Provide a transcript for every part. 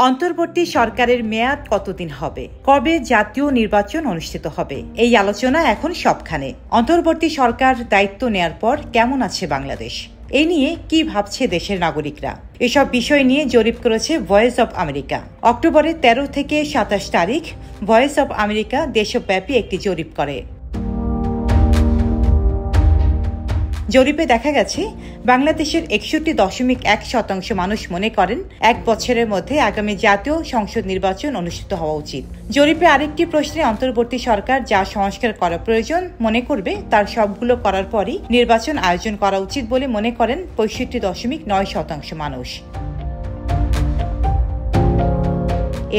অন্তর্বর্তী সরকারের মেয়াদ কতদিন হবে, কবে জাতীয় নির্বাচন অনুষ্ঠিত হবে, এই আলোচনা এখন সবখানে। অন্তর্বর্তী সরকার দায়িত্ব নেয়ার পর কেমন আছে বাংলাদেশ, এই নিয়ে কি ভাবছে দেশের নাগরিকরা, এসব বিষয় নিয়ে জরিপ করেছে ভয়েস অব আমেরিকা। অক্টোবরের 13 থেকে 27 তারিখ ভয়েস অব আমেরিকা দেশব্যাপী একটি জরিপ করে। জরিপে দেখা গেছে বাংলাদেশের 61.1% মানুষ মনে করেন 1 বছরের মধ্যে আগামী জাতীয় সংসদ নির্বাচন অনুষ্ঠিত হওয়া উচিত। জরিপে আরেকটি প্রশ্নে অন্তর্বর্তী সরকার যা সংস্কার করা প্রয়োজন মনে করবে তার সবগুলো করার পরই নির্বাচন আয়োজন করা উচিত বলে মনে করেন 65.9% মানুষ।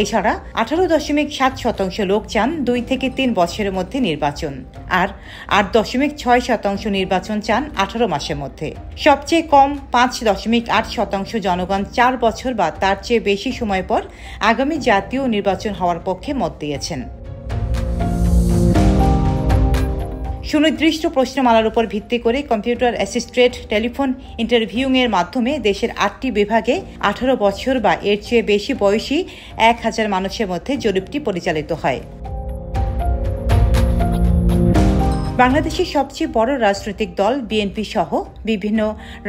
এছাড়া 18.7% লোক চান 2 থেকে 3 বছরের মধ্যে নির্বাচন, আর 8.6% নির্বাচন চান 18 মাসের মধ্যে। সবচেয়ে কম 5.8% জনগণ 4 বছর বা তার চেয়ে বেশি সময় পর আগামী জাতীয় নির্বাচন হওয়ার পক্ষে মত দিয়েছেন। সুনির্দিষ্ট প্রশ্নমালার উপর ভিত্তি করে কম্পিউটার অ্যাসিস্টেড টেলিফোন ইন্টারভিউং এর মাধ্যমে দেশের 8টি বিভাগে 18 বছর বা এর চেয়ে বেশি বয়সী 1000 মানুষের মধ্যে জরিপটি পরিচালিত হয়। বাংলাদেশের সবচেয়ে বড় রাজনৈতিক দল বিএনপি সহ বিভিন্ন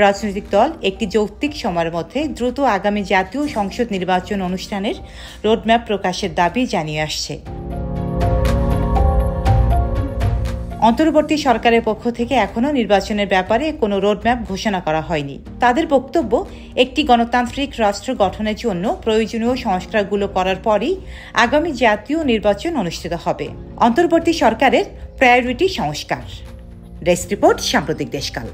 রাজনৈতিক দল একটি যৌক্তিক সময়ের মধ্যে দ্রুত আগামী জাতীয় সংসদ নির্বাচন অনুষ্ঠানের রোডম্যাপ প্রকাশের দাবি জানিয়ে আসছে। অন্তর্বর্তী সরকারের পক্ষ থেকে এখনও নির্বাচনের ব্যাপারে কোনো রোডম্যাপ ঘোষণা করা হয়নি। তাদের বক্তব্য, একটি গণতান্ত্রিক রাষ্ট্র গঠনের জন্য প্রয়োজনীয় সংস্কারগুলো করার পরই আগামী জাতীয় নির্বাচন অনুষ্ঠিত হবে। অন্তর্বর্তী সরকারের প্রায়োরিটি সংস্কার। ডেস্ক রিপোর্ট, সাম্প্রতিক দেশকাল।